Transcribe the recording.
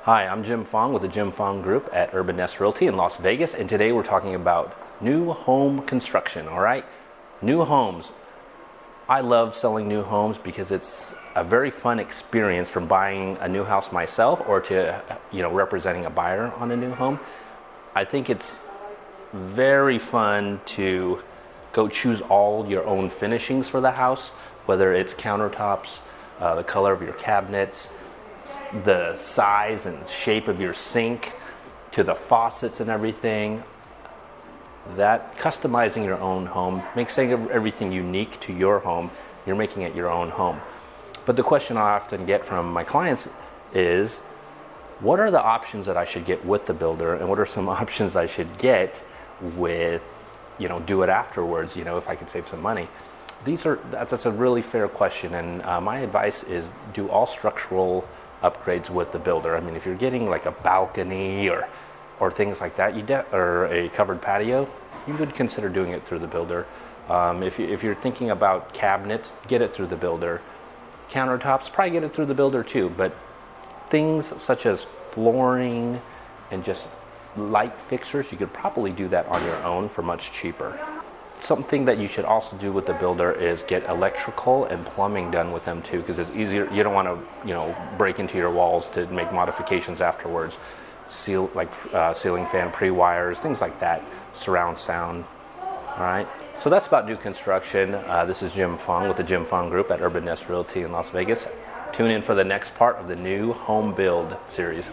Hi, I'm Jim Fong with the Jim Fong Group at Urban Nest Realty in Las Vegas, and today we're talking about new home construction, all right? New homes. I love selling new homes because it's a very fun experience from buying a new house myself or to, representing a buyer on a new home. I think it's very fun to go choose all your own finishings for the house, whether it's countertops, the color of your cabinets, the size and shape of your sink, to the faucets and everything. That customizing your own home makes everything unique to your home. You're making it your own home. But the question I often get from my clients is, what are the options that I should get with the builder, and what are some options I should get with, do it afterwards, if I could save some money? That's a really fair question, and my advice is do all structural upgrades with the builder. I mean, if you're getting like a balcony or things like that, or a covered patio, you would consider doing it through the builder. If you're thinking about cabinets, get it through the builder. Countertops, probably get it through the builder too. But things such as flooring and just light fixtures, you could probably do that on your own for much cheaper. Something that you should also do with the builder is get electrical and plumbing done with them too, because it's easier. You don't want to, break into your walls to make modifications afterwards. Ceiling fan pre-wires, things like that, surround sound. All right. So that's about new construction. This is Jim Fong with the Jim Fong Group at Urban Nest Realty in Las Vegas. Tune in for the next part of the new home build series.